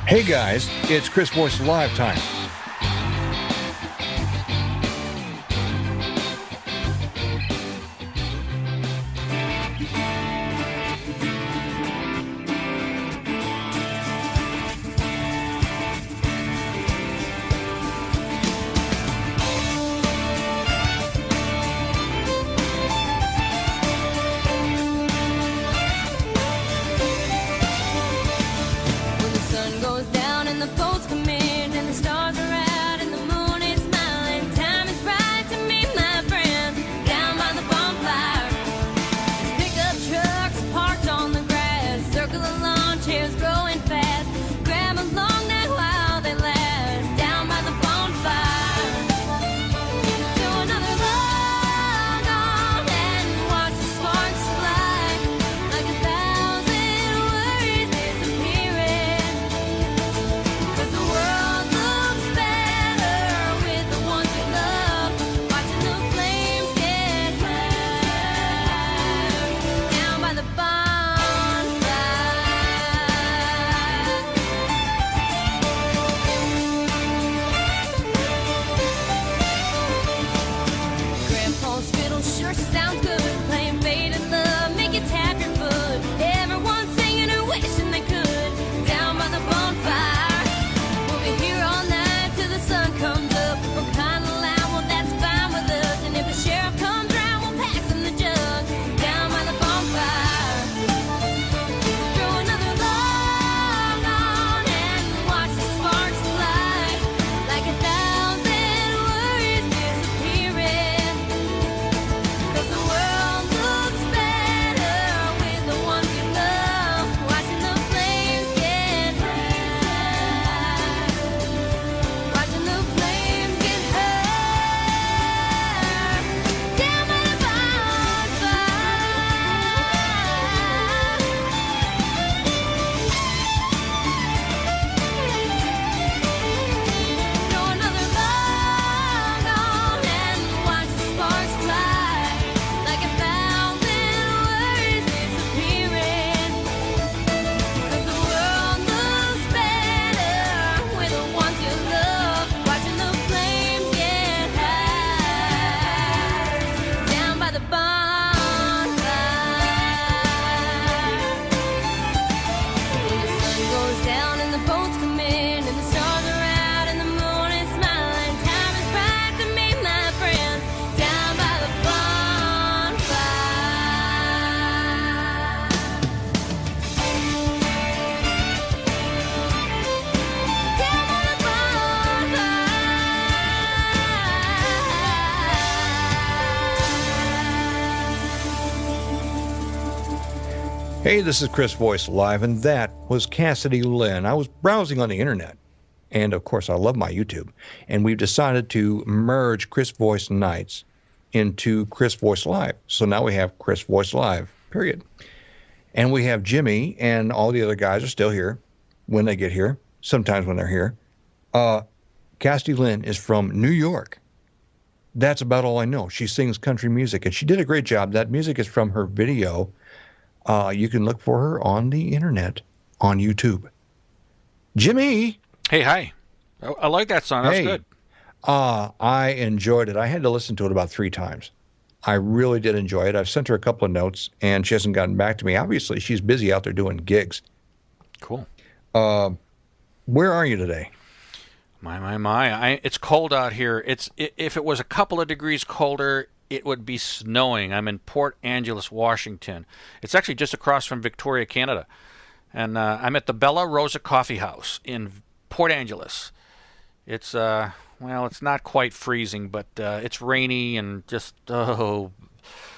Hey guys, it's Chris Voice Live time. Hey, this is Chris Voice Live, and that was Cassidy Lynn. I was browsing on the internet, and of course I love my YouTube, and we've decided to merge Chris Voice Nights into Chris Voice Live. So now we have Chris Voice Live, period. And we have Jimmy, and all the other guys are still here when they get here, sometimes when they're here. Cassidy Lynn is from New York. That's about all I know. She sings country music, and she did a great job. That music is from her video. You can look for her on the internet, on YouTube. Jimmy! Hey, hi. I like that song. That's good. I enjoyed it. I had to listen to it about 3 times. I really did enjoy it. I've sent her a couple of notes, and she hasn't gotten back to me. Obviously, she's busy out there doing gigs. Cool. Where are you today? My. It's cold out here. If it was a couple of degrees colder, it would be snowing. I'm in Port Angeles, Washington. It's actually just across from Victoria, Canada. And I'm at the Bella Rosa Coffee House in Port Angeles. It's, it's not quite freezing, but it's rainy and just,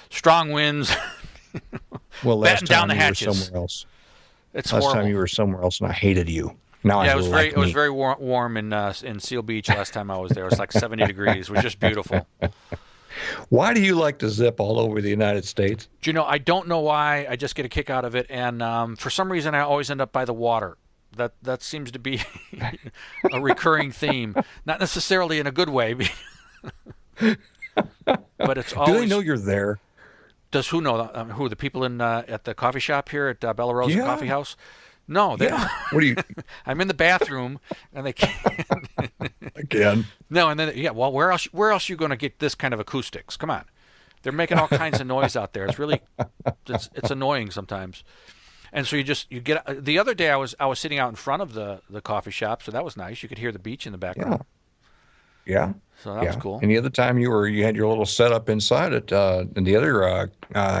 strong winds. Well, last time you were hatches. somewhere else. It's last horrible. time you were somewhere else, and I hated you. Now yeah, it was very warm in Seal Beach last time I was there. It was like 70 degrees. It was just beautiful. Why do you like to zip all over the United States? Do you know, I don't know why. I just get a kick out of it. And for some reason, I always end up by the water. That seems to be a recurring theme. Not necessarily in a good way. But it's always... Do they know you're there? Does who know? Who? The people at the coffee shop here at Bella Rosa Coffee House? No, they. Yeah. What do you I'm in the bathroom, and they can't. again? No, and then yeah. Well, where else? Where else are you going to get this kind of acoustics? Come on, they're making all kinds of noise out there. It's really, it's annoying sometimes. And so you get. The other day I was sitting out in front of the coffee shop, so that was nice. You could hear the beach in the background. Yeah. So that was cool. And the other time you had your little setup inside it in the other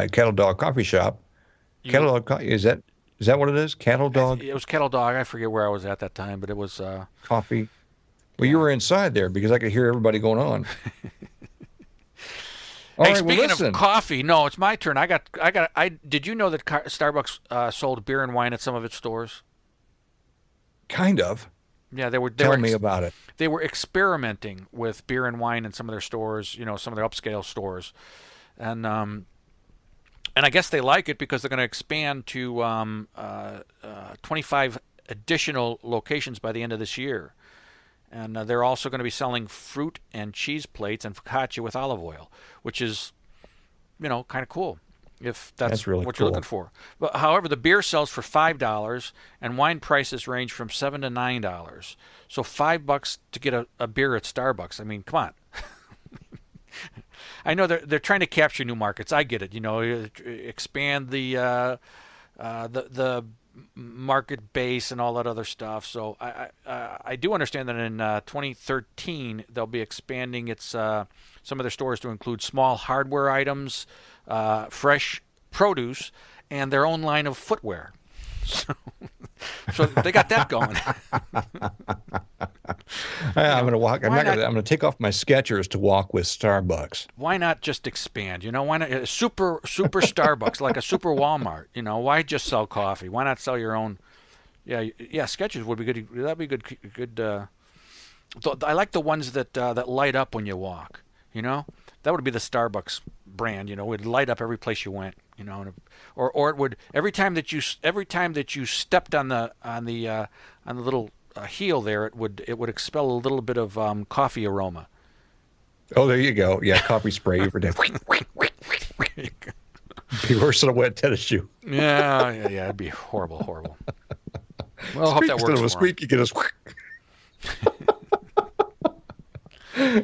Cattle Dog coffee shop. Cattle Dog is that what it is? Cattle Dog. It was Kettle Dog. I forget where I was at that time, but it was coffee. Well, you were inside there because I could hear everybody going on. Hey, speaking of coffee, no, it's my turn. Did you know that Starbucks sold beer and wine at some of its stores? Kind of. Yeah, Tell me about it. They were experimenting with beer and wine in some of their stores, some of their upscale stores, and I guess they like it because they're going to expand to 25 additional locations by the end of this year. And they're also going to be selling fruit and cheese plates and focaccia with olive oil, which is, kind of cool, if that's really what cool. you're looking for. But however, the beer sells for $5, and wine prices range from $7 to $9. So $5 to get a beer at Starbucks. I mean, come on. I know they're trying to capture new markets. I get it. Expand the market base and all that other stuff. So I do understand that in 2013 they'll be expanding some of their stores to include small hardware items, fresh produce, and their own line of footwear. So they got that going. I'm going to walk. I'm going to take off my Skechers to walk with Starbucks. Why not just expand? Why not super Starbucks, like a super Walmart? Why just sell coffee? Why not sell your own? Yeah. Skechers would be good. That'd be good. I like the ones that light up when you walk. That would be the Starbucks brand. It would light up every place you went. Or it would every time that you stepped on the little heel there, it would expel a little bit of coffee aroma. Oh, there you go. Yeah, coffee spray over there. Be worse than a wet tennis shoe. Yeah, it'd be horrible. Well, I hope that works. Instead of a squeak, you get a.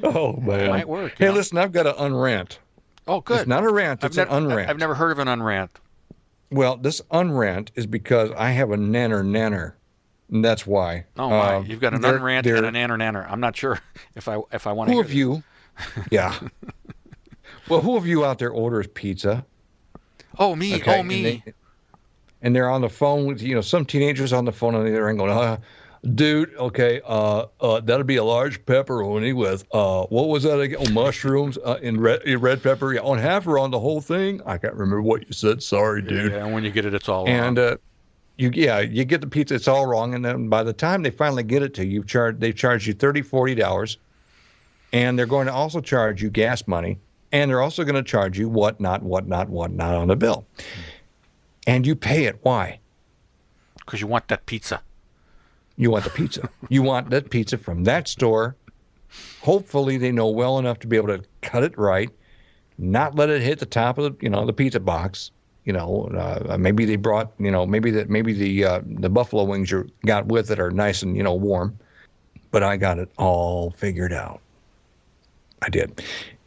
Oh man, it might work. Hey, listen, I've got an unrant. Oh, good. It's not a rant. It's an unrant. I've never heard of an unrant. Well, this unrant is because I have a nanner. And that's why. Oh my! You've got an unrant and a nanner. I'm not sure if I want to. Who of you? Yeah. Well, who of you out there orders pizza? Oh me! Okay, oh me! And they're on the phone with some teenagers on the phone on the other end going, dude, okay, that'll be a large pepperoni with what was that again? Oh, mushrooms in red pepper. Yeah, on half or on the whole thing? I can't remember what you said. Sorry, dude. Yeah, and when you get it, it's all wrong. And you get the pizza, it's all wrong, and then by the time they finally get it to you, they charge you $30-$40, and they're going to also charge you gas money, and they're also going to charge you whatnot on the bill. And you pay it. Why? Because you want that pizza. You want the pizza. You want that pizza from that store. Hopefully they know well enough to be able to cut it right, not let it hit the top of the pizza box. Maybe they brought, maybe the buffalo wings you got with it are nice and warm, but I got it all figured out. I did.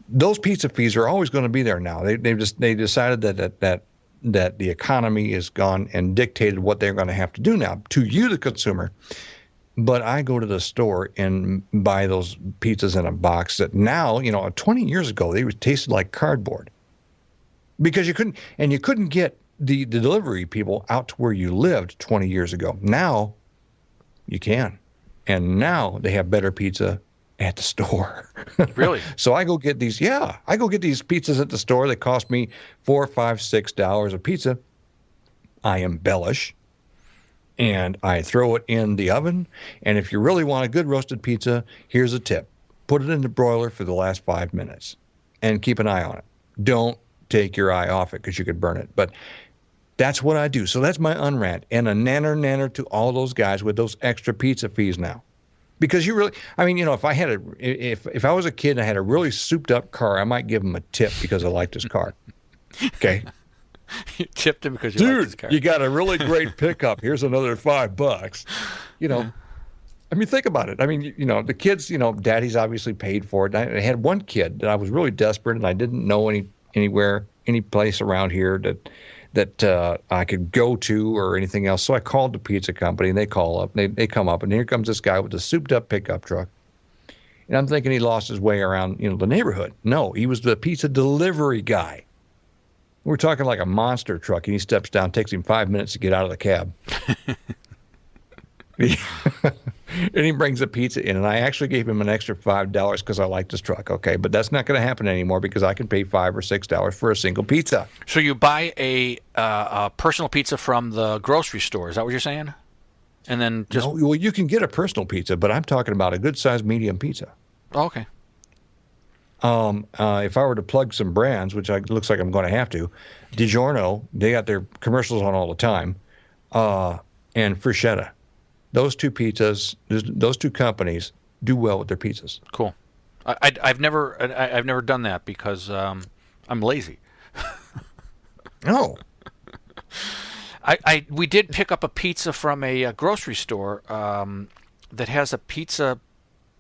Those pizza fees are always going to be there now. They decided that the economy is gone and dictated what they're going to have to do now to you, the consumer. But I go to the store and buy those pizzas in a box that now, 20 years ago, they tasted like cardboard. Because you couldn't get the delivery people out to where you lived 20 years ago. Now you can. And now they have better pizza at the store. Really? So I go get these pizzas at the store that cost me $4, $5, $6 a pizza. I embellish and I throw it in the oven. And if you really want a good roasted pizza, here's a tip. Put it in the broiler for the last 5 minutes and keep an eye on it. Don't take your eye off it because you could burn it. But that's what I do. So that's my unrant, and a nanner to all those guys with those extra pizza fees now. Because if I was a kid and I had a really souped up car, I might give him a tip because I liked his car. Okay. You tipped him because you liked his Dude, car. you got a really great pickup. Here's another $5. You know, I mean, think about it. I mean, the kids, daddy's obviously paid for it. I had one kid that I was really desperate, and I didn't know any place around here that I could go to or anything else. So I called the pizza company, and they call up. They come up, and here comes this guy with a souped-up pickup truck. And I'm thinking he lost his way around, the neighborhood. No, he was the pizza delivery guy. We're talking like a monster truck, and he steps down. Takes him 5 minutes to get out of the cab. And he brings the pizza in, and I actually gave him an extra $5 because I liked his truck. Okay, but that's not going to happen anymore because I can pay $5 or $6 for a single pizza. So you buy a personal pizza from the grocery store. Is that what you're saying? And then just No, well, you can get a personal pizza, but I'm talking about a good-sized medium pizza. oh, okay. If I were to plug some brands, which looks like I'm going to have to, DiGiorno, they got their commercials on all the time, and Freshetta. Those two pizzas, those two companies do well with their pizzas. Cool. I've never done that because I'm lazy. Oh, We did pick up a pizza from a grocery store that has a pizza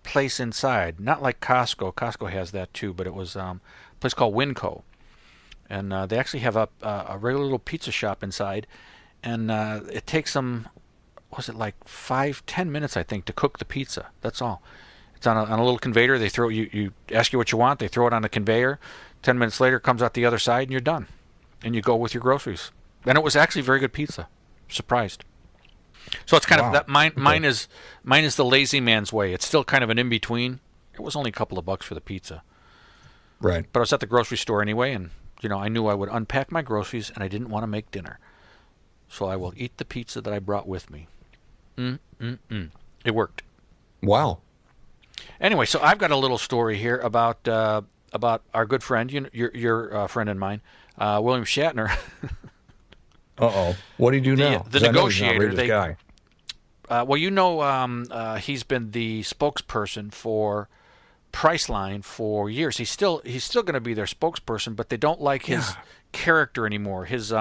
place inside. Not like Costco. Costco has that too, but it was a place called Winco. And they actually have a regular little pizza shop inside. And it takes them, was it like 5-10 minutes, I think, to cook the pizza. That's all. It's on a little conveyor. They throw you ask you what you want. They throw it on the conveyor. 10 minutes later, it comes out the other side, and you're done. And you go with your groceries. And it was actually very good pizza. Surprised. So it's kind of that. Mine is the lazy man's way. It's still kind of an in between. It was only a couple of bucks for the pizza. right. But I was at the grocery store anyway, and I knew I would unpack my groceries, and I didn't want to make dinner. So I will eat the pizza that I brought with me. It worked. Wow. Anyway, so I've got a little story here about our good friend, your friend and mine, William Shatner. Uh-oh. What do you do now? The 'Cause I know negotiator. he's not really Guy. He's been the spokesperson for Priceline for years. He's still going to be their spokesperson, but they don't like his character anymore. His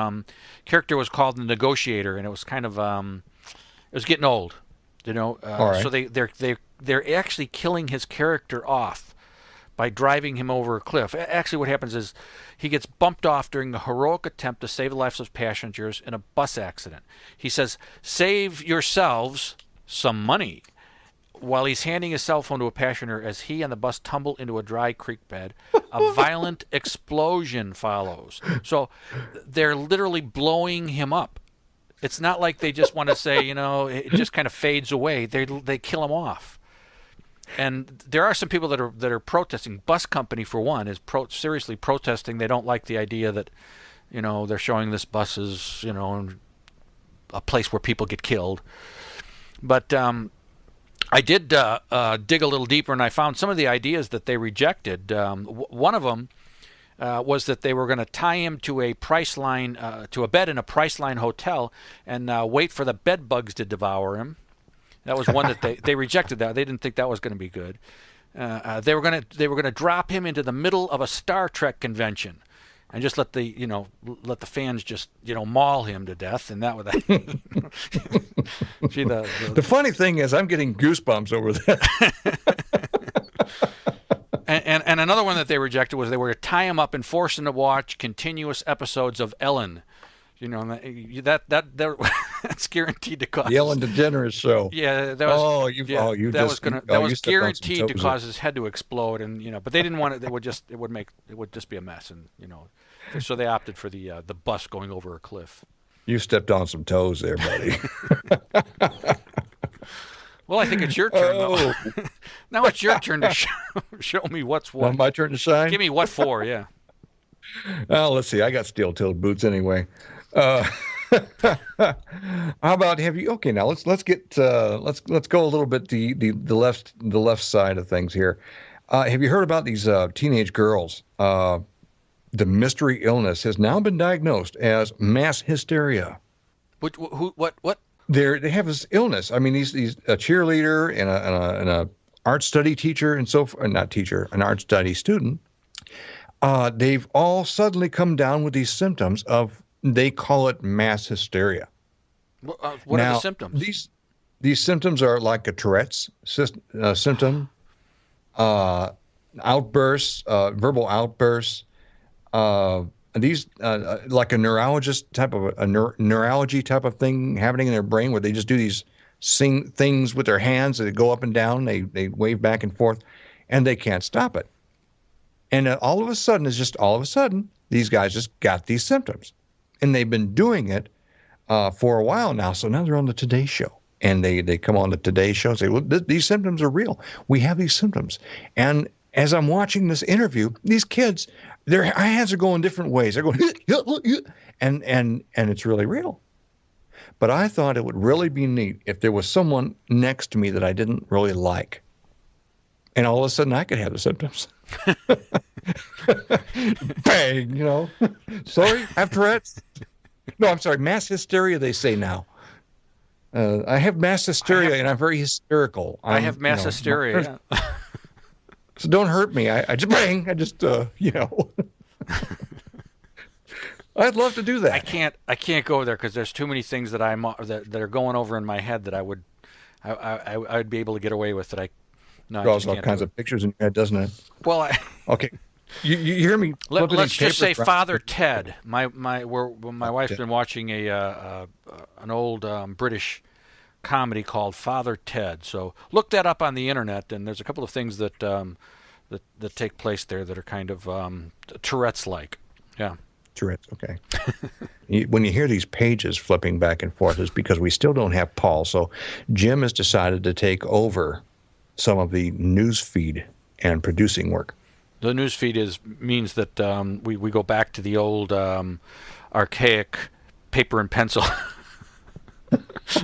character was called the Negotiator, and it was kind of it was getting old, All right. So they're actually killing his character off by driving him over a cliff. Actually, what happens is he gets bumped off during a heroic attempt to save the lives of passengers in a bus accident. He says, "Save yourselves some money." While he's handing his cell phone to a passenger as he and the bus tumble into a dry creek bed, a violent explosion follows. So they're literally blowing him up. It's not like they just want to say, it just kind of fades away. They kill him off. And there are some people that are protesting. Bus company, for one, is seriously protesting. They don't like the idea that, they're showing this bus as, a place where people get killed. But I did dig a little deeper, and I found some of the ideas that they rejected. One of them was that they were going to tie him to a Priceline, to a bed in a Priceline hotel, and wait for the bed bugs to devour him. That was one that they rejected. That they didn't think that was going to be good. They were going to drop him into the middle of a Star Trek convention, and just let the fans just maul him to death, and that would. Gee, The funny thing is, I'm getting goosebumps over that. And another one that they rejected was they were to tie him up and force him to watch continuous episodes of Ellen. That's guaranteed to cause The Ellen DeGeneres Show. Yeah, that was. That was guaranteed to cause his head to explode, and but they didn't want it. It would just be a mess, and so they opted for the bus going over a cliff. You stepped on some toes there, buddy. Well, I think it's your turn though. Now it's your turn to show me what's what. Well, my turn to shine. Give me what for, yeah. Well, let's see. I got steel-toed boots anyway. How about okay, now let's get let's go a little bit the left side of things here. Have you heard about these teenage girls? The mystery illness has now been diagnosed as mass hysteria. What? They have this illness. I mean, he's a cheerleader and a art study teacher and so forth. Not teacher, an art study student. They've all suddenly come down with these symptoms of They call it mass hysteria. What are the Now, symptoms? these symptoms are like a Tourette's symptom, uh, outbursts, verbal outbursts. Uh, these like a neurologist type of neurology type of thing happening in their brain where they just do these sing things with their hands. They go up and down. They wave back and forth, and they can't stop it. And all of a sudden, it's just all of a sudden, these guys just got these symptoms, and they've been doing it for a while now. So now they're on the Today Show, and they come on the Today Show and say, "Well, these symptoms are real. We have these symptoms." And as I'm watching this interview, these kids, their hands are going different ways. They're going, and it's really real. But I thought it would really be neat if there was someone next to me that I didn't really like, and all of a sudden I could have the symptoms. Bang, Sorry, I have Tourette's. No, I'm sorry, mass hysteria, they say now. I have mass hysteria, and I'm very hysterical. I have mass hysteria. Yeah. So don't hurt me. I just bang. I'd love to do that. I can't go there because there's too many things that that are going over in my head that I'd be able to get away with that. Draws all kinds of pictures in your head, doesn't it? Well, okay. You hear me? Let's just say Father Ted. My wife's been watching an old British comedy called Father Ted. So look that up on the internet, and there's a couple of things that that take place there that are kind of Tourette's-like. Yeah. Tourette's. Okay. When you hear these pages flipping back and forth, it's because we still don't have Paul. So Jim has decided to take over some of the news feed and producing work. The news feed means that we go back to the old archaic paper and pencil.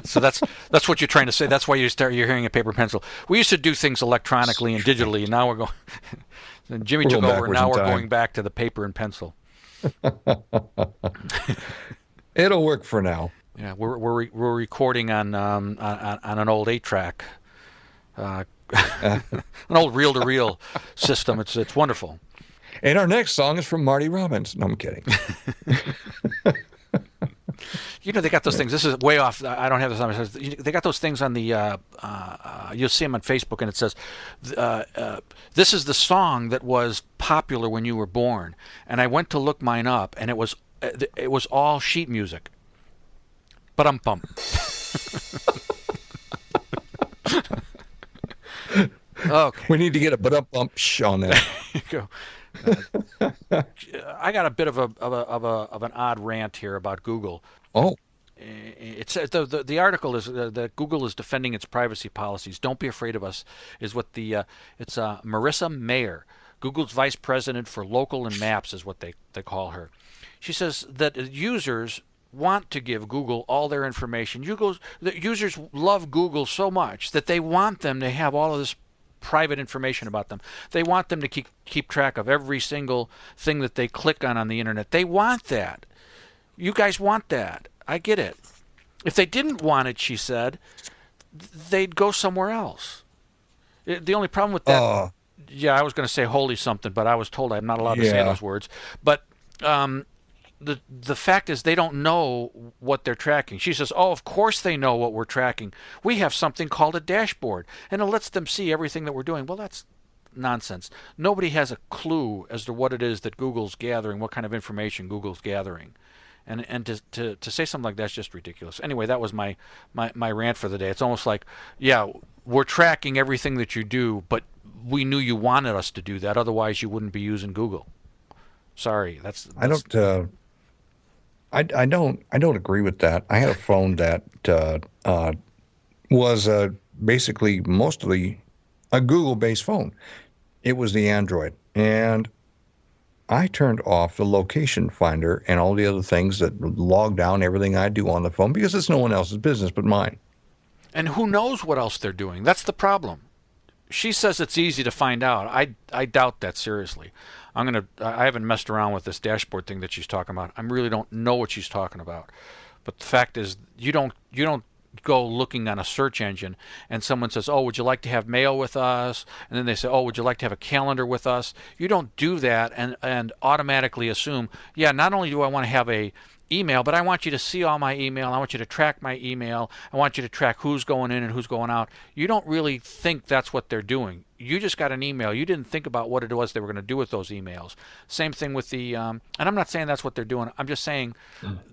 So that's what you're trying to say. That's why you're hearing a paper and pencil. We used to do things electronically and digitally, and now we're going. And Jimmy took over, and now we're going back to the paper and pencil. It'll work for now. Yeah, we're recording on an old 8-track. An old reel-to-reel system. It's wonderful. And our next song is from Marty Robbins. No, I'm kidding. They got those things. This is way off. I don't have this on. They got those things on the. You'll see them on Facebook, and it says, "This is the song that was popular when you were born." And I went to look mine up, and it was all sheet music. Ba-dum-bum. Okay. We need to get a but-up-bump on that. Go. I got a bit of an odd rant here about Google. Oh. It's the article is that Google is defending its privacy policies. Don't be afraid of us, is what it's Marissa Mayer, Google's vice president for local and maps, is what they call her. She says that users want to give Google all their information. The users love Google so much that they want them to have all of this private information about them. They want them to keep track of every single thing that they click on the internet. They want that. You guys want that. I get it. If they didn't want it, she said, they'd go somewhere else. The only problem with that, I was going to say holy something, but I was told I'm not allowed to say those words. But the fact is they don't know what they're tracking. She says, oh, of course they know what we're tracking. We have something called a dashboard, and it lets them see everything that we're doing. Well, that's nonsense. Nobody has a clue as to what it is that Google's gathering, what kind of information Google's gathering. And to say something like that's just ridiculous. Anyway, that was my rant for the day. It's almost like, we're tracking everything that you do, but we knew you wanted us to do that. Otherwise, you wouldn't be using Google. Sorry, that's I don't agree with that. I had a phone that was basically mostly a Google-based phone. It was the Android, and I turned off the location finder and all the other things that log down everything I do on the phone because it's no one else's business but mine. And who knows what else they're doing? That's the problem. She says it's easy to find out. I doubt that seriously. I haven't messed around with this dashboard thing that she's talking about. I really don't know what she's talking about. But the fact is, you don't go looking on a search engine and someone says, oh, would you like to have mail with us? And then they say, oh, would you like to have a calendar with us? You don't do that and automatically assume, not only do I want to have a email, but I want you to see all my email. I want you to track my email. I want you to track who's going in and who's going out. You don't really think that's what they're doing. You just got an email. You didn't think about what it was they were going to do with those emails. Same thing with the, and I'm not saying that's what they're doing. I'm just saying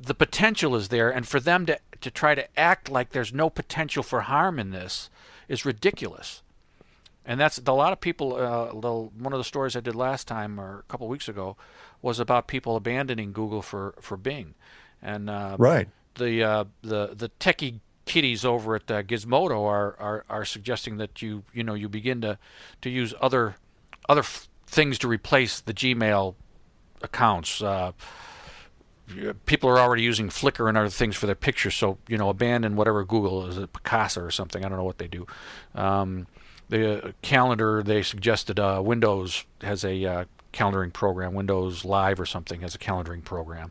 the potential is there, and for them to try to act like there's no potential for harm in this is ridiculous. And that's a lot of people. One of the stories I did last time or a couple of weeks ago was about people abandoning Google for Bing, and Right. the techie kiddies over at Gizmodo are suggesting that you begin to use other things to replace the Gmail accounts. People are already using Flickr and other things for their pictures, so abandon whatever Google is, Picasa or something. I don't know what they do. The calendar, they suggested Windows has a calendaring program. Windows Live or something has a calendaring program,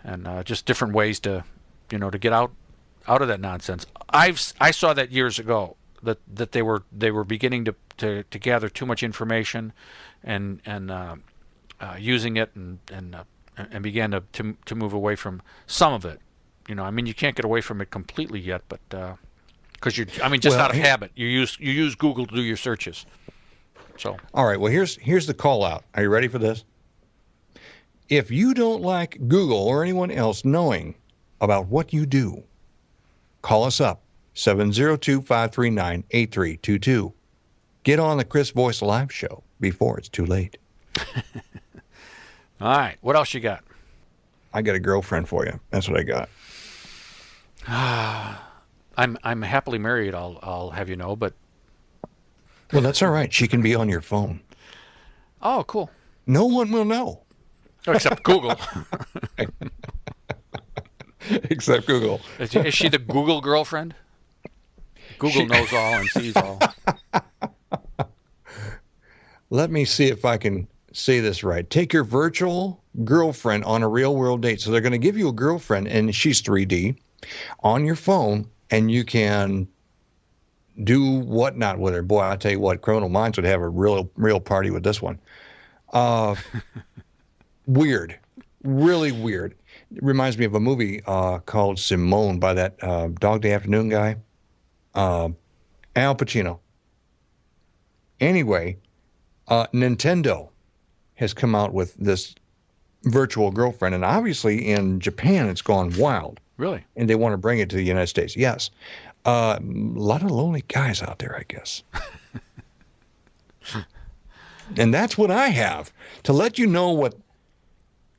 and just different ways to get out of that nonsense. I saw that years ago that they were beginning to gather too much information and using it and began to move away from some of it. You can't get away from it completely yet, but because out of habit, you use Google to do your searches. So all right, well, here's the call out. Are you ready for this? If you don't like Google or anyone else knowing about what you do, call us up, 702-539-8322. Get on the Chris Voice Live show before it's too late. All right, what else you got? I got a girlfriend for you. That's what I got. I'm happily married, I'll have you know, but Well, that's all right. She can be on your phone. Oh, cool. No one will know. Oh, except Google. Except Google. Is she the Google girlfriend? Google knows all and sees all. Let me see if I can say this right. Take your virtual girlfriend on a real world date. So they're going to give you a girlfriend, and she's 3D, on your phone, and you can do whatnot with her. Boy, I tell you what, Criminal Minds would have a real party with this one. Weird. Really weird. It reminds me of a movie called Simone by that Dog Day Afternoon guy, Al Pacino. Anyway, Nintendo has come out with this virtual girlfriend, and obviously in Japan it's gone wild. Really? And they want to bring it to the United States. Yes. A lot of lonely guys out there, I guess. And that's what I have to let you know what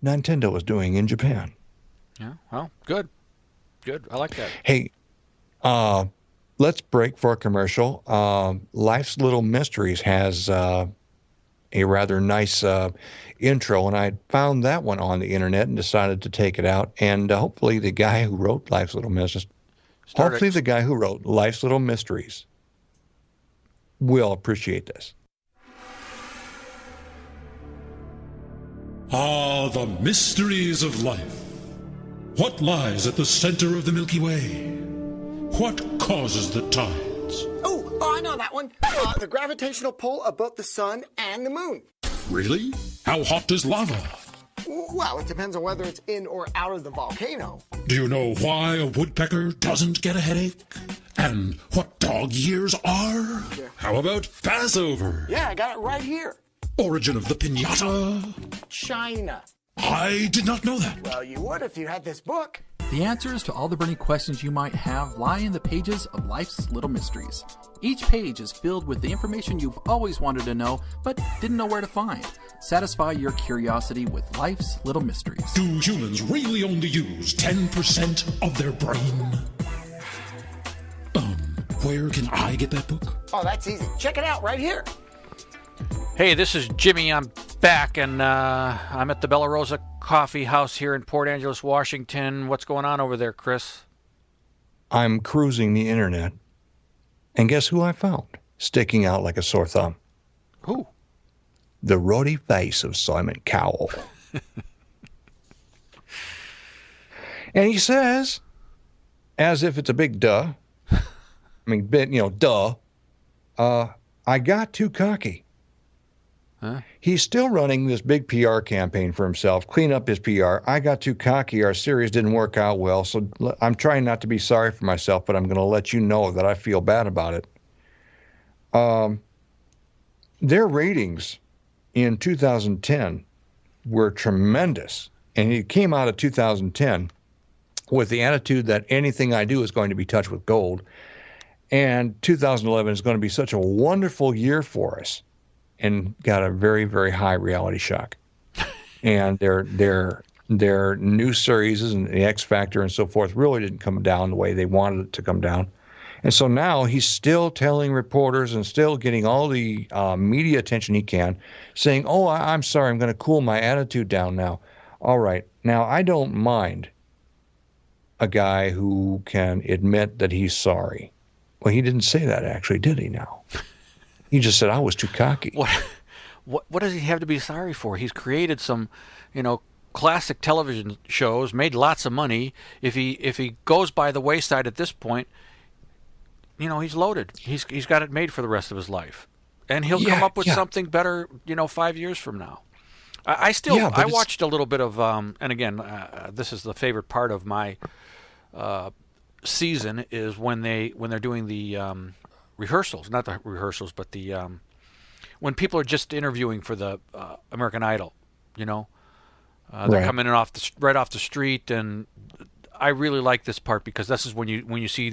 Nintendo is doing in Japan. Yeah, well, good. Good. I like that. Hey, let's break for a commercial. Life's Little Mysteries has a rather nice intro, and I found that one on the internet and decided to take it out. And hopefully the guy who wrote Life's Little Mysteries will appreciate this. Ah, the mysteries of life. What lies at the center of the Milky Way? What causes the tides? Oh, I know that one. The gravitational pull of both the sun and the moon. Really? How hot is lava? Well, it depends on whether it's in or out of the volcano. Do you know why a woodpecker doesn't get a headache? And what dog years are? Yeah. How about Passover? Yeah, I got it right here. Origin of the piñata? China. I did not know that. Well, you would if you had this book. The answers to all the burning questions you might have lie in the pages of Life's Little Mysteries. Each page is filled with the information you've always wanted to know, but didn't know where to find. Satisfy your curiosity with Life's Little Mysteries. Do humans really only use 10% of their brain? Where can I get that book? Oh, that's easy. Check it out right here. Hey, this is Jimmy. I'm back, and I'm at the Bella Rosa Coffee House here in Port Angeles, Washington. What's going on over there, Chris? I'm cruising the internet, and guess who I found sticking out like a sore thumb? Who? The ruddy face of Simon Cowell. And he says, as if it's a big duh, duh, I got too cocky. He's still running this big PR campaign for himself, clean up his PR. I got too cocky. Our series didn't work out well. So I'm trying not to be sorry for myself, but I'm going to let you know that I feel bad about it. Their ratings in 2010 were tremendous. And he came out of 2010 with the attitude that anything I do is going to be touched with gold. And 2011 is going to be such a wonderful year for us. And got a very, very high reality shock. And their new series and the X Factor and so forth really didn't come down the way they wanted it to come down. And so now he's still telling reporters and still getting all the media attention he can, saying, oh, I'm sorry, I'm going to cool my attitude down now. All right. Now, I don't mind a guy who can admit that he's sorry. Well, he didn't say that, actually, did he now? He just said, I was too cocky. What does he have to be sorry for? He's created some, classic television shows, made lots of money. If he goes by the wayside at this point, he's loaded. He's got it made for the rest of his life. And he'll come up with something better, 5 years from now. I watched a little bit of, and again, this is the favorite part of my season is when they're doing the rehearsals, not the rehearsals, but the when people are just interviewing for the American Idol, they're coming in right off the street, and I really like this part because this is when you see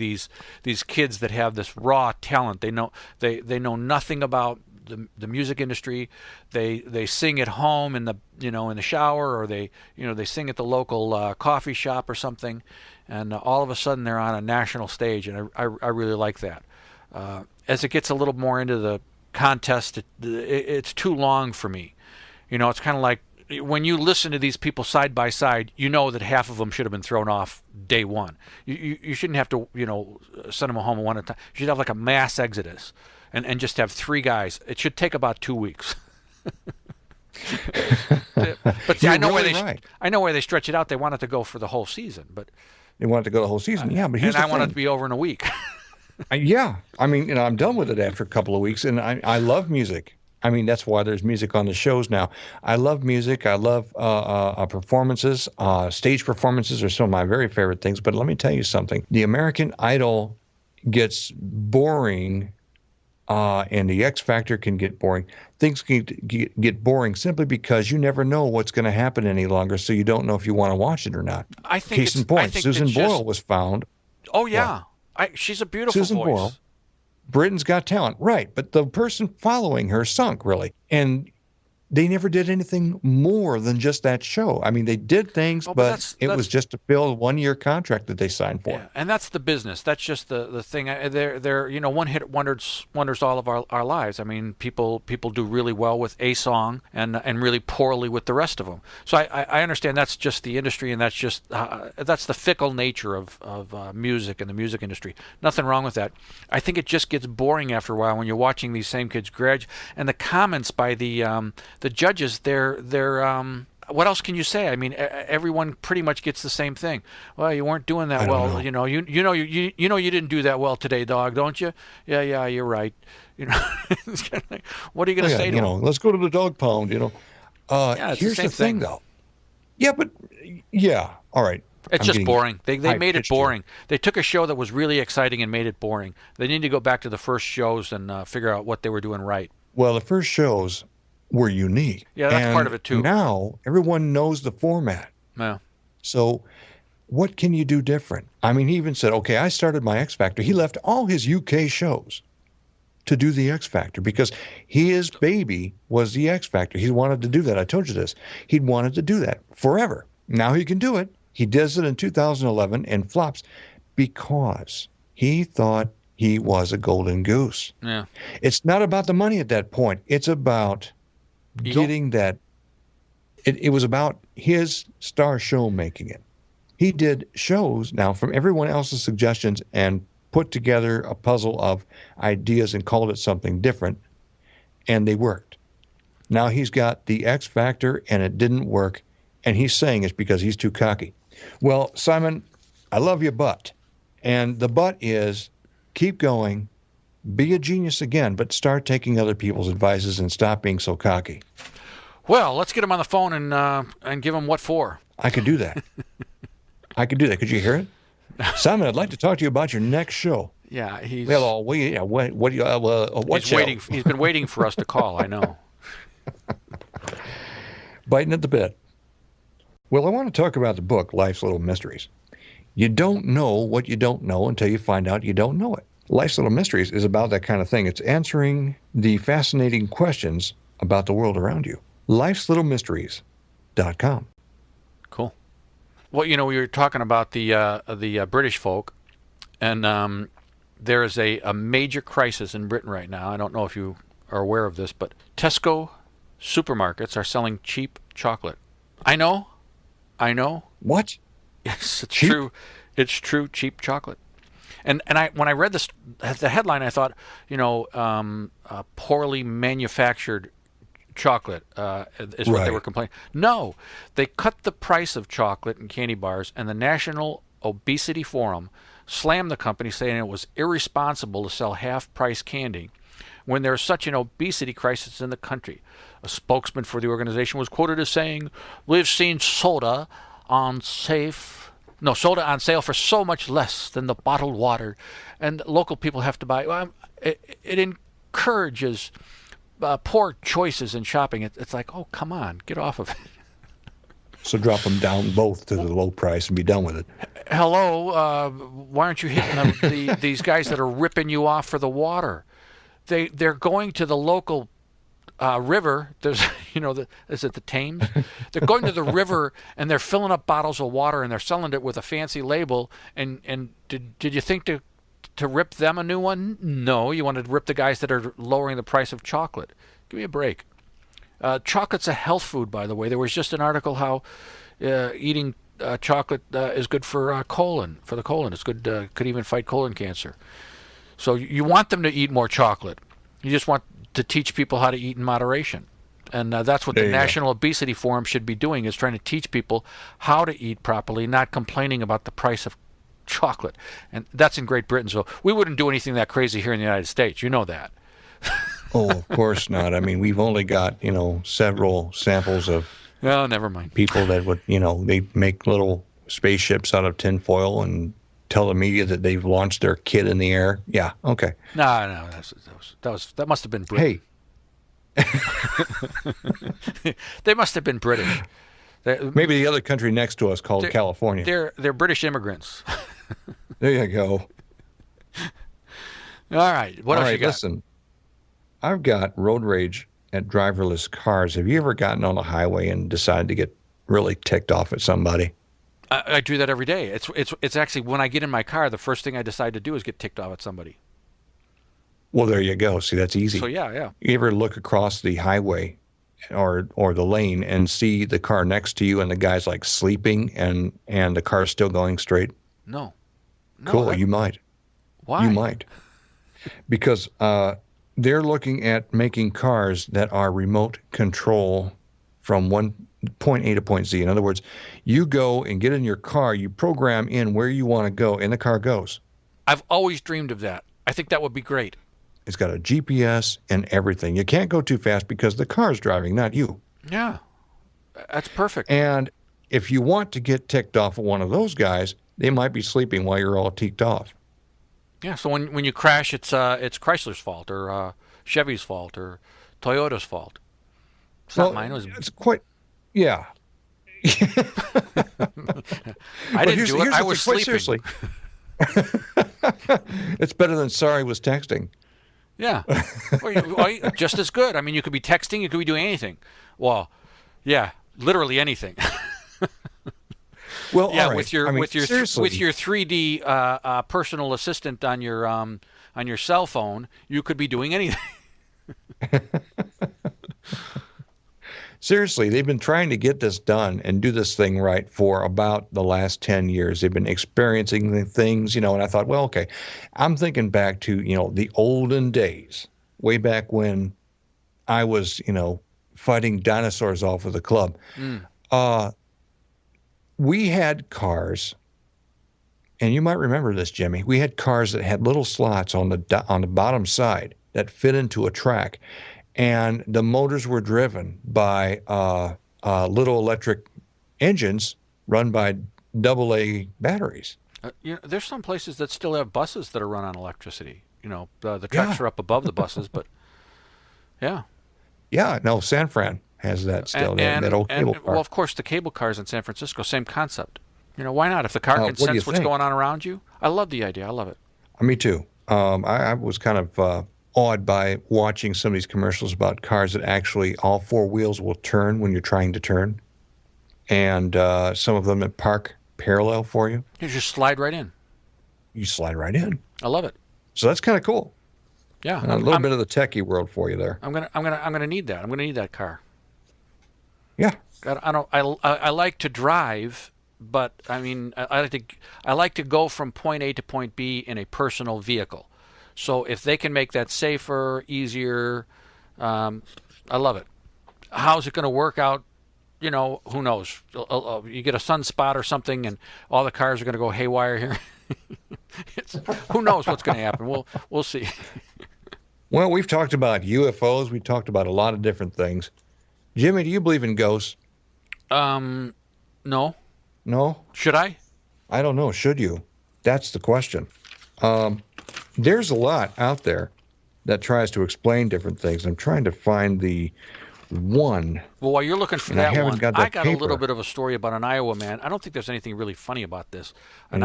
these kids that have this raw talent. They know nothing about the music industry. They sing at home in the shower, or they sing at the local coffee shop or something, and all of a sudden they're on a national stage, and I really like that. As it gets a little more into the contest, it's too long for me. It's kind of like when you listen to these people side by side, that half of them should have been thrown off day one. You shouldn't have to, send them home one at a time. You should have like a mass exodus and just have 3 guys. It should take about 2 weeks. But see, I know where they stretch it out. They want it to go for the whole season, but they want it to go the whole season. Yeah, but here's I want it to be over in a week. Yeah, I mean, I'm done with it after a couple of weeks, and I love music. I mean, that's why there's music on the shows now. I love music. I love performances. Stage performances are some of my very favorite things. But let me tell you something. The American Idol gets boring, and the X Factor can get boring. Things can get boring simply because you never know what's going to happen any longer, so you don't know if you want to watch it or not. Case in point, Susan Boyle was found. Oh, yeah. She's a beautiful Susan voice. Boyle, Britain's Got Talent, right? But the person following her sunk, really, and they never did anything more than just that show. I mean, they did things, but it was just to fill a 1-year contract that they signed for. Yeah, and that's the business. That's just the thing. They're one hit wonders all of our lives. I mean, people do really well with a song and really poorly with the rest of them. So I understand that's just the industry, and that's just that's the fickle nature of music and the music industry. Nothing wrong with that. I think it just gets boring after a while when you're watching these same kids graduate, and the comments by the judges, they're what else can you say? I mean, everyone pretty much gets the same thing. Well, you weren't doing that well. You didn't do that well today, dog, don't you? Yeah, you're right. It's kind of like, what are you going to say to them? Let's go to the dog pound. It's here's the thing, though. Yeah, but all right. It's just boring. They made it boring. They took a show that was really exciting and made it boring. They need to go back to the first shows and figure out what they were doing right. Well, the first shows were unique. Yeah, that's part of it too. Now everyone knows the format. Yeah. So what can you do different? I mean, he even said, okay, I started my X Factor. He left all his UK shows to do the X Factor because his baby was the X Factor. He wanted to do that. I told you this. He'd wanted to do that forever. Now he can do it. He does it in 2011 and flops because he thought he was a golden goose. Yeah. It's not about the money at that point. It's about getting that. It was about his star show making it. He did shows now from everyone else's suggestions and put together a puzzle of ideas and called it something different, and they worked. Now he's got the X Factor, and it didn't work, and he's saying it's because he's too cocky. Well, Simon, I love your butt, and the butt is keep going, Be a genius again, but start taking other people's advices and stop being so cocky. Well, let's get him on the phone and give him what for. I could do that. I could do that. Could you hear it? Simon, I'd like to talk to you about your next show. Yeah, he's what do you what he's show? waiting. He's been waiting for us to call. I know. Biting at the bit. Well, I want to talk about the book, Life's Little Mysteries. You don't know what you don't know until you find out you don't know it. Life's Little Mysteries is about that kind of thing. It's answering the fascinating questions about the world around you. lifeslittlemysteries.com. Cool. Well, we were talking about the British folk, and there is a major crisis in Britain right now. I don't know if you are aware of this, but Tesco supermarkets are selling cheap chocolate. I know. What? Yes, it's Cheap? true. It's true, cheap chocolate. And when I read the headline, I thought, poorly manufactured chocolate is what they were complaining. No, they cut the price of chocolate and candy bars, and the National Obesity Forum slammed the company, saying it was irresponsible to sell half-price candy when there's such an obesity crisis in the country. A spokesman for the organization was quoted as saying, "We've seen soda on sale for so much less than the bottled water, and local people have to buy." It encourages poor choices in shopping. It's like, oh, come on, get off of it. So drop them down both to the low price and be done with it. Hello, why aren't you hitting these guys that are ripping you off for the water? They're going to the local river. There's, is it the Thames? They're going to the river and they're filling up bottles of water and they're selling it with a fancy label. And did you think to rip them a new one? No, you wanted to rip the guys that are lowering the price of chocolate. Give me a break. Chocolate's a health food, by the way. There was just an article how eating chocolate is good for the colon. It's good, could even fight colon cancer. So you want them to eat more chocolate. You just want to teach people how to eat in moderation. And that's what the National Obesity Forum should be doing, is trying to teach people how to eat properly, not complaining about the price of chocolate. And that's in Great Britain. So we wouldn't do anything that crazy here in the United States. You know that. Oh, of course not. I mean, we've only got, several samples of never mind. People that would, they make little spaceships out of tinfoil and tell the media that they've launched their kid in the air. Yeah, okay. No, that must have been British. Hey. They must have been British. Maybe the other country next to us called California. They're British immigrants. There you go. All right. What else you got? Listen. I've got road rage at driverless cars. Have you ever gotten on a highway and decided to get really ticked off at somebody? I do that every day. It's actually when I get in my car, the first thing I decide to do is get ticked off at somebody. Well, there you go. See, that's easy. So yeah. You ever look across the highway or the lane and see the car next to you and the guy's like sleeping and the car's still going straight? No. Cool. You might. Why? You might. Because they're looking at making cars that are remote control from one point A to point Z. In other words, you go and get in your car, you program in where you want to go, and the car goes. I've always dreamed of that. I think that would be great. It's got a GPS and everything. You can't go too fast because the car's driving, not you. Yeah, that's perfect. And if you want to get ticked off of one of those guys, they might be sleeping while you're all ticked off. Yeah, so when you crash, it's Chrysler's fault or Chevy's fault or Toyota's fault. It's not mine. It's quite, yeah. I didn't do it. I was sleeping. Seriously. It's better than sorry was texting. Yeah, just as good. I mean, you could be texting, you could be doing anything. Well, yeah, literally anything. Well, yeah, all right. with your 3D personal assistant on your cell phone, you could be doing anything. Seriously, they've been trying to get this done and do this thing right for about the last 10 years. They've been experiencing the things, and I thought, well, okay, I'm thinking back to, the olden days, way back when I was, fighting dinosaurs off with a club. We had cars and you might remember this, Jimmy. We had cars that had little slots on the bottom side that fit into a track, and the motors were driven by little electric engines run by AA batteries. There's some places that still have buses that are run on electricity. The tracks are up above the buses, but yeah. Yeah, no, San Fran has that still. That old cable car. Well, of course, the cable cars in San Francisco, same concept. Why not? If the car can sense what's going on around you, I love the idea. I love it. Me too. I was kind of awed by watching some of these commercials about cars that actually all four wheels will turn when you're trying to turn, and some of them that park parallel for you. You just slide right in. You slide right in. I love it. So that's kind of cool. Yeah, a little bit of the techie world for you there. I'm gonna need that. I'm gonna need that car. Yeah. I like to drive, but I mean I like to go from point A to point B in a personal vehicle. So if they can make that safer, easier, I love it. How's it going to work out? Who knows? You get a sunspot or something, and all the cars are going to go haywire here. Who knows what's going to happen? We'll see. Well, we've talked about UFOs. We've talked about a lot of different things. Jimmy, do you believe in ghosts? No. No? Should I? I don't know. Should you? That's the question. There's a lot out there that tries to explain different things. I'm trying to find the one. Well, while you're looking for that one, I got paper. A little bit of a story about an Iowa man. I don't think there's anything really funny about this. An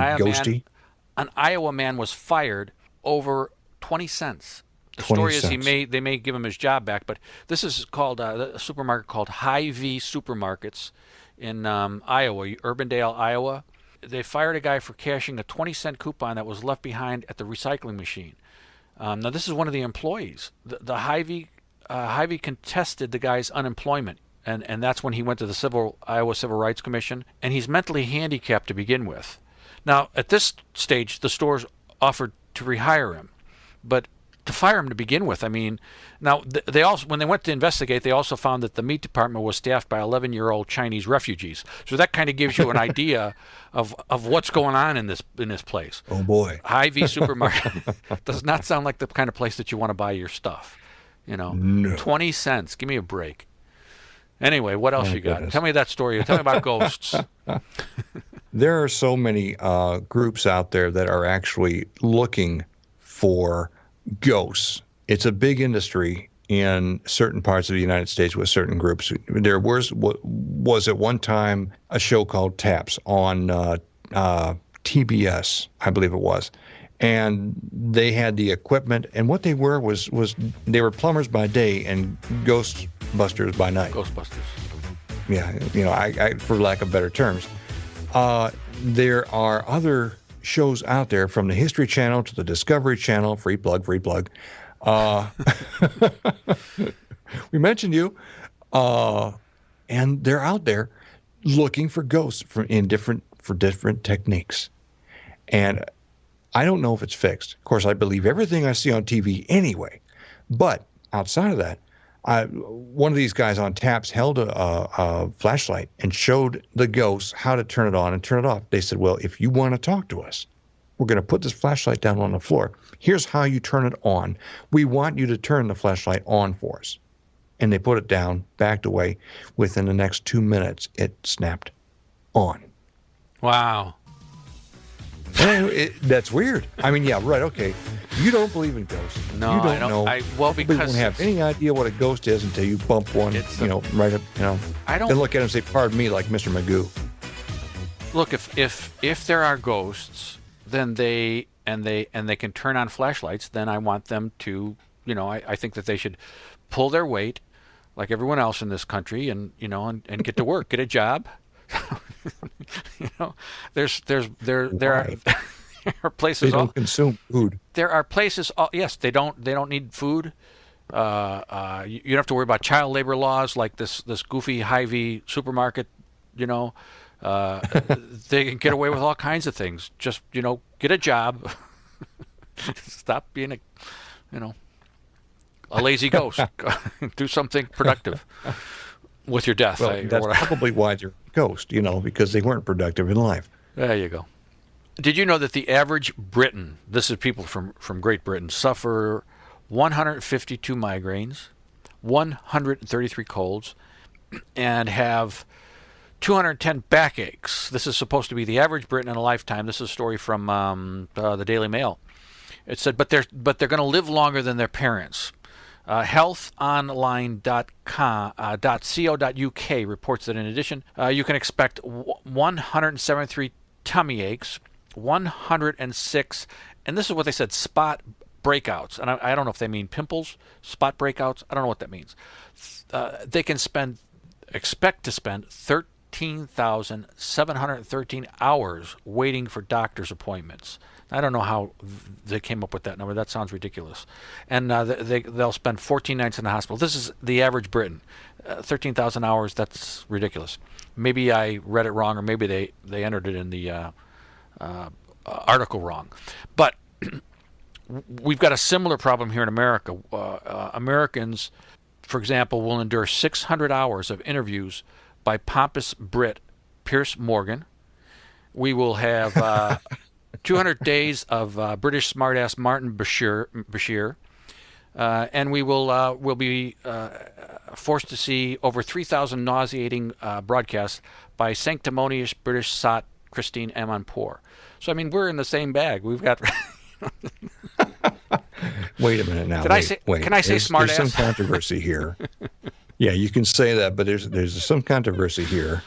Iowa man was fired over 20 cents. The story is they may give him his job back, but this is called a supermarket called Hy-Vee Supermarkets in Iowa, Urbandale, Iowa. They fired a guy for cashing a 20-cent coupon that was left behind at the recycling machine. Now, this is one of the employees. The Hy-Vee contested the guy's unemployment, and that's when he went to the Iowa Civil Rights Commission, and he's mentally handicapped to begin with. Now, at this stage, the stores offered to rehire him, but to fire him to begin with. I mean, now they also, when they went to investigate, they also found that the meat department was staffed by 11-year-old Chinese refugees. So that kind of gives you an idea of what's going on in this place. Oh boy, Hy-Vee Supermarket does not sound like the kind of place that you want to buy your stuff. No. 20 cents. Give me a break. Anyway, what else you got? Goodness. Tell me that story. Tell me about ghosts. There are so many groups out there that are actually looking for ghosts. It's a big industry in certain parts of the United States with certain groups. There was at one time a show called Taps on TBS, I believe it was. And they had the equipment, and what they were was they were plumbers by day and ghostbusters by night. Ghostbusters. Yeah, I for lack of better terms. There are other shows out there, from the History Channel to the Discovery Channel. Free plug. We mentioned you, and they're out there looking for ghosts for different techniques. And I don't know if it's fixed. Of course, I believe everything I see on TV anyway. But outside of that, one of these guys on Taps held a flashlight and showed the ghosts how to turn it on and turn it off. They said, well, if you want to talk to us, we're going to put this flashlight down on the floor. Here's how you turn it on. We want you to turn the flashlight on for us. And they put it down, backed away. Within the next 2 minutes, it snapped on. Wow. That's weird. I mean, yeah, right, okay. You don't believe in ghosts. No, you don't I don't know. because you don't have any idea what a ghost is until you bump one, right up, I don't. Then look at him and say, pardon me, like Mr. Magoo. Look, if there are ghosts, then they can turn on flashlights, then I want them to, I think that they should pull their weight like everyone else in this country and get to work, get a job. There are places. They don't consume food. There are places. Yes, they don't need food. You don't have to worry about child labor laws like this goofy Hy-Vee supermarket. They can get away with all kinds of things. Just get a job. Stop being a lazy ghost. Do something productive with your death. Well, that's probably why they're a ghost, because they weren't productive in life. There you go. Did you know that the average Briton, this is people from Great Britain, suffer 152 migraines, 133 colds, and have 210 backaches. This is supposed to be the average Briton in a lifetime. This is a story from the Daily Mail. It said, but they're going to live longer than their parents. Healthonline.co.uk reports that in addition, you can expect 173 tummy aches, 106, and this is what they said, spot breakouts. And I don't know if they mean pimples, spot breakouts. I don't know what that means. They can expect to spend 13,713 hours waiting for doctor's appointments. I don't know how they came up with that number. That sounds ridiculous. And they'll spend 14 nights in the hospital. This is the average Briton. 13,000 hours, that's ridiculous. Maybe I read it wrong, or maybe they entered it in the article wrong. But we've got a similar problem here in America. Americans, for example, will endure 600 hours of interviews by pompous Brit Piers Morgan. We will have 200 days of British smartass Martin Bashir, and we will be forced to see over 3,000 nauseating broadcasts by sanctimonious British sot Christine Amanpour. So I mean, we're in the same bag. We've got. Wait a minute now. Can I say smartass? There's some controversy here. Yeah, you can say that, but there's some controversy here.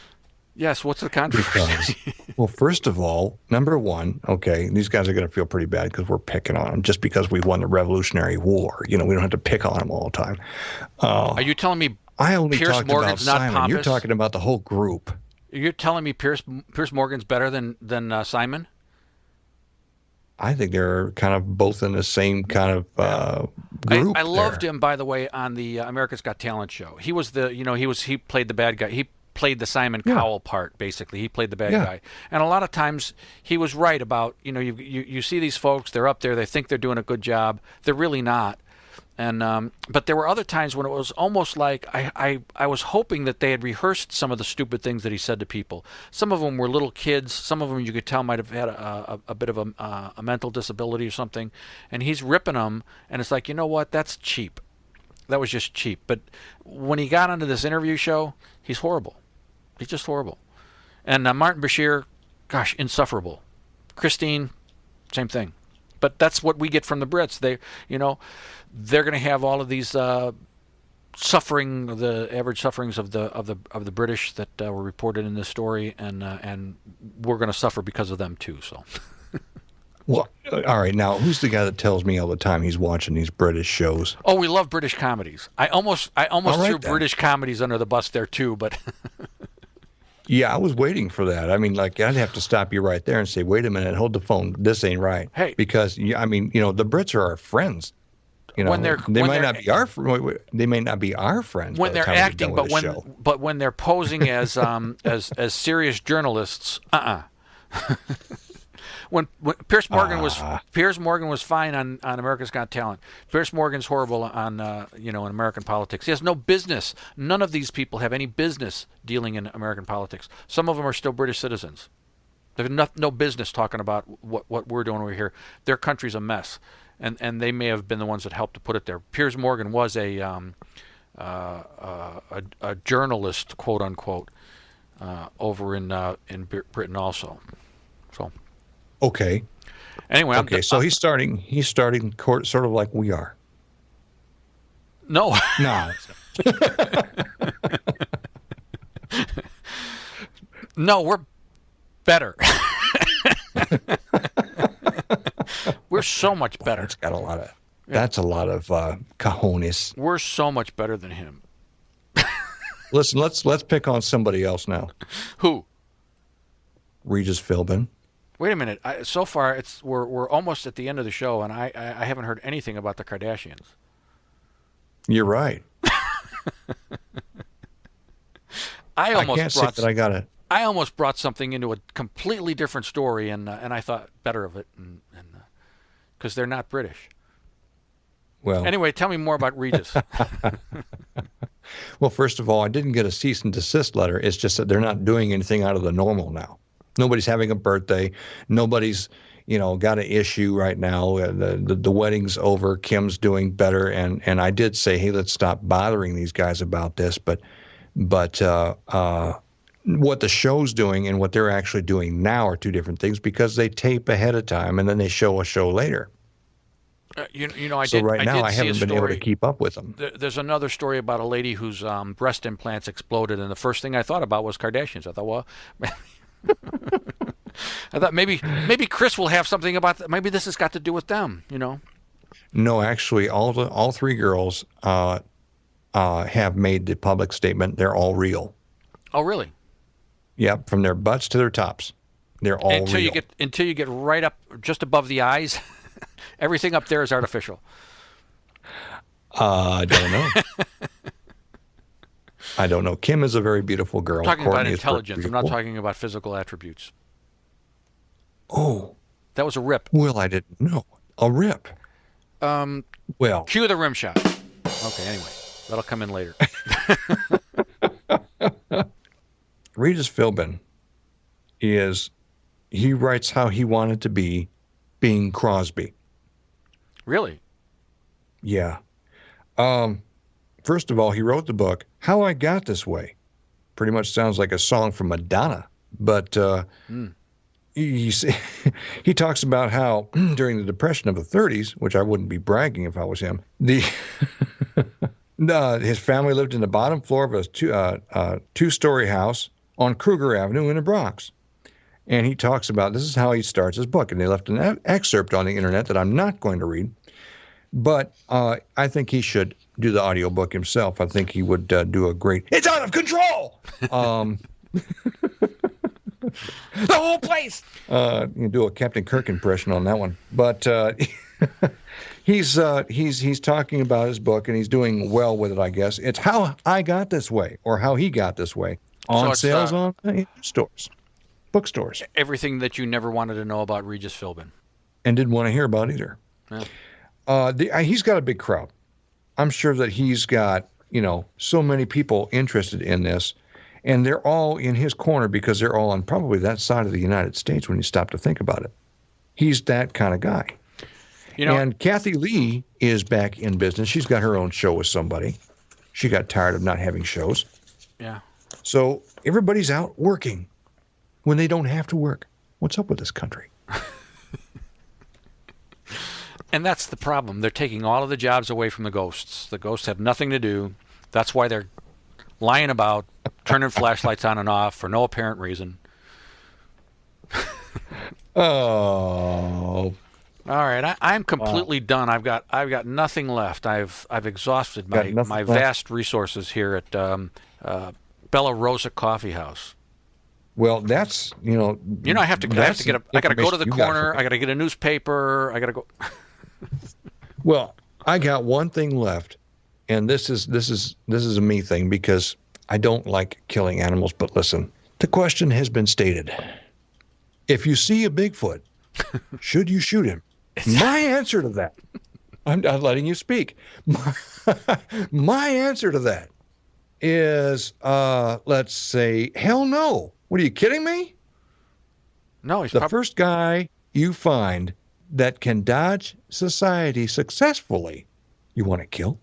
Yes, what's the controversy? Well, first of all, number one, okay, these guys are going to feel pretty bad because we're picking on them just because we won the Revolutionary War. You know, we don't have to pick on them all the time. Are you telling me I only Piers talked Morgan's about not Simon? pompous? You're talking about the whole group. You're telling me Piers Morgan's better than Simon? I think they're kind of both in the same kind of group. I loved him, by the way, on the America's Got Talent show. He was he played the bad guy. He played the Simon Cowell part, basically. He played the bad guy. And a lot of times he was right about, you see these folks, they're up there, they think they're doing a good job. They're really not. And but there were other times when it was almost like I was hoping that they had rehearsed some of the stupid things that he said to people. Some of them were little kids. Some of them you could tell might have had a bit of a mental disability or something. And he's ripping them, and it's like, you know what? That's cheap. That was just cheap. But when he got onto this interview show, he's horrible. He's just horrible. And Martin Bashir, gosh, insufferable. Christine, same thing. But that's what we get from the Brits. They're going to have all of these suffering, the average sufferings of the British that were reported in this story, and we're going to suffer because of them too. So. Well, all right. Now, who's the guy that tells me all the time he's watching these British shows? Oh, we love British comedies. I almost threw British comedies under the bus there too, but. Yeah, I was waiting for that. I mean, like, I'd have to stop you right there and say, wait a minute, hold the phone. This ain't right. Hey. Because, the Brits are our friends. They may not be our friends when they're acting, but when they're posing as as serious journalists, When Piers Morgan was fine on America's Got Talent. Piers Morgan's horrible on in American politics. He has no business. None of these people have any business dealing in American politics. Some of them are still British citizens. They have no business talking about what we're doing over here. Their country's a mess, and they may have been the ones that helped to put it there. Piers Morgan was a journalist, quote unquote, over in Britain also. So. Okay. Anyway. Okay. So he's starting court sort of like we are. No. No. No, we're better. We're so much better. That's got a lot of. That's a lot of cojones. We're so much better than him. Listen, let's pick on somebody else now. Who? Regis Philbin. Wait a minute. So far, we're almost at the end of the show, and I haven't heard anything about the Kardashians. You're right. I almost brought something into a completely different story, and I thought better of it, and because they're not British. Well. Anyway, tell me more about Regis. Well, first of all, I didn't get a cease and desist letter. It's just that they're not doing anything out of the normal now. Nobody's having a birthday. Nobody's, got an issue right now. The wedding's over. Kim's doing better, and I did say, hey, let's stop bothering these guys about this. But what the show's doing and what they're actually doing now are two different things, because they tape ahead of time and then they show a show later. I haven't been able to keep up with them. There's another story about a lady whose breast implants exploded, and the first thing I thought about was Kardashians. I thought, well, maybe Chris will have something about that. Maybe this has got to do with them, No, actually, all three girls have made the public statement. They're all real. Oh, really? Yep, from their butts to their tops, they're all real. Until you get right up just above the eyes. Everything up there is artificial. I don't know. I don't know. Kim is a very beautiful girl. I'm talking Courtney about intelligence. I'm not talking about physical attributes. Oh. That was a rip. Well, I didn't know. A rip. Well. Cue the rim shot. Okay, anyway. That'll come in later. Regis Philbin he writes how he wanted to be Bing Crosby. Really? Yeah. First of all, he wrote the book, How I Got This Way. Pretty much sounds like a song from Madonna. But he talks about how during the Depression of the 30s, which I wouldn't be bragging if I was him, his family lived in the bottom floor of a two-story house on Kruger Avenue in the Bronx. And he talks about, this is how he starts his book. And they left an excerpt on the internet that I'm not going to read. But I think he should do the audiobook himself. I think he would do a great, it's out of control! The whole place! You can do a Captain Kirk impression on that one. But he's talking about his book, and he's doing well with it, I guess. It's How I Got This Way, or How He Got This Way. On sales on stores. Bookstores. Everything that you never wanted to know about Regis Philbin. And didn't want to hear about either. Yeah. He's got a big crowd. I'm sure that he's got, so many people interested in this. And they're all in his corner because they're all on probably that side of the United States when you stop to think about it. He's that kind of guy. And Kathy Lee is back in business. She's got her own show with somebody. She got tired of not having shows. Yeah. So everybody's out working when they don't have to work. What's up with this country? And that's the problem. They're taking all of the jobs away from the ghosts. The ghosts have nothing to do. That's why they're lying about, turning flashlights on and off for no apparent reason. Oh. All right, I'm completely done. I've got nothing left. I've exhausted my vast resources here at Bella Rosa Coffee House. Well, that's I have to go to the corner. I got to get a newspaper. I got to go. Well, I got one thing left, and this is a me thing because I don't like killing animals. But listen, the question has been stated: if you see a Bigfoot, should you shoot him? My answer to that, I'm letting you speak. My answer to that is, let's say, hell no. What are you kidding me? No, the first guy you find that can dodge society successfully, you want to kill?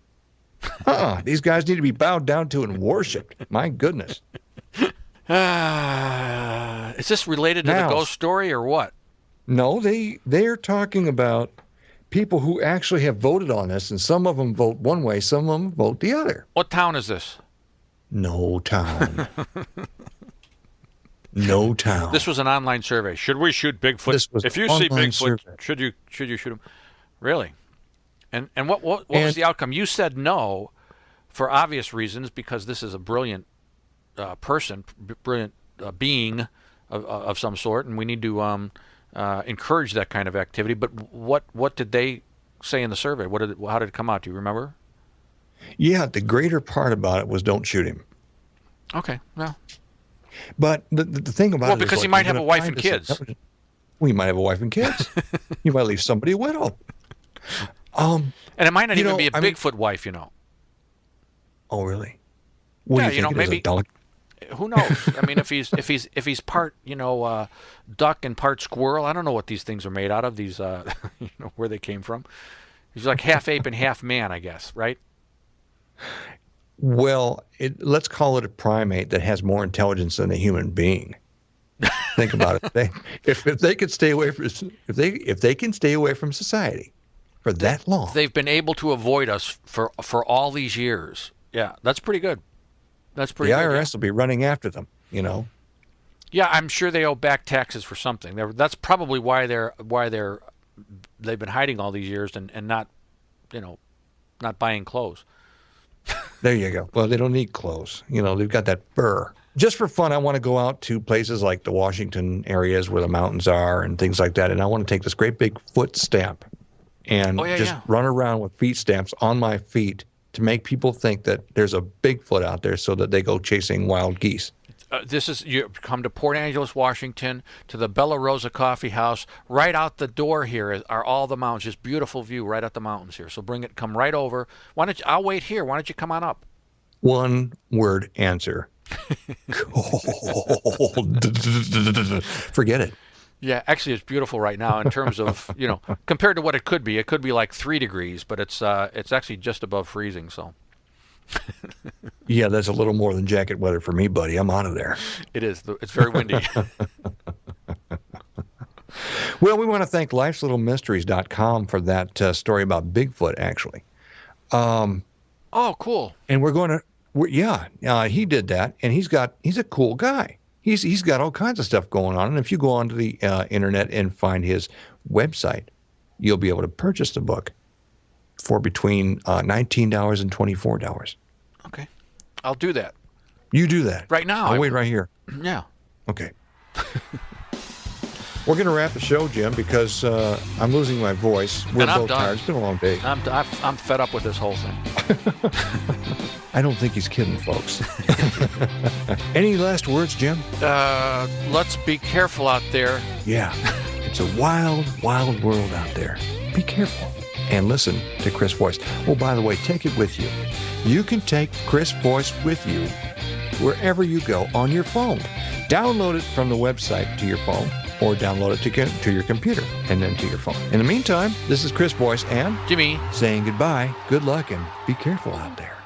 These guys need to be bowed down to and worshipped. My goodness. Is this related to the ghost story or what? No, they're talking about people who actually have voted on this, and some of them vote one way, some of them vote the other. What town is this? No town. No town. This was an online survey. Should we shoot Bigfoot? If you see Bigfoot, should you shoot him? Really? And what was the outcome? You said no for obvious reasons, because this is a brilliant person, brilliant being of some sort, and we need to encourage that kind of activity. But what did they say in the survey? How did it come out? Do you remember? Yeah, the greater part about it was don't shoot him. Okay, well. But the thing about it is... Well, because he might have a wife and kids. Well, he might have a wife and kids. You might leave somebody a widow. And it might not even be a Bigfoot wife, Oh, really? Yeah, maybe... Who knows? I mean, if he's part, duck and part squirrel, I don't know what these things are made out of. These, where they came from. He's like half ape and half man, I guess, right? Well, let's call it a primate that has more intelligence than a human being. Think about it. If they could stay away from if they can stay away from society for that long, they've been able to avoid us for all these years. Yeah, that's pretty good. That's pretty. The good, IRS will be running after them. Yeah, I'm sure they owe back taxes for something. That's probably why they've been hiding all these years and not, not buying clothes. There you go. Well, they don't need clothes. They've got that fur. Just for fun, I want to go out to places like the Washington areas where the mountains are and things like that. And I want to take this great big foot stamp and run around with feet stamps on my feet to make people think that there's a Bigfoot out there so that they go chasing wild geese. You come to Port Angeles, Washington, to the Bella Rosa Coffee House. Right out the door here are all the mountains. Just beautiful view right at the mountains here. So come right over. I'll wait here. Why don't you come on up? One word answer. Forget it. Yeah, actually, it's beautiful right now in terms of, compared to what it could be. It could be like 3 degrees, but it's actually just above freezing. So. Yeah, that's a little more than jacket weather for me, buddy. I'm out of there. It is. It's very windy. Well, we want to thank lifeslittlemysteries.com for that story about Bigfoot, actually. Oh, cool. And we're going to, he did that, and he's a cool guy. He's got all kinds of stuff going on, and if you go onto the internet and find his website, you'll be able to purchase the book for between $19 and $24. Okay. I'll do that. You do that. Right now. I'll wait right here. Yeah. Okay. We're going to wrap the show, Jim, because I'm losing my voice. We're both tired. It's been a long day. I'm fed up with this whole thing. I don't think he's kidding, folks. Any last words, Jim? Let's be careful out there. Yeah. It's a wild, wild world out there. Be careful. And listen to Chris Voice. Oh, by the way, take it with you. You can take Chris Voice with you wherever you go on your phone. Download it from the website to your phone or download it to your computer and then to your phone. In the meantime, this is Chris Voice and Jimmy saying goodbye, good luck, and be careful out there.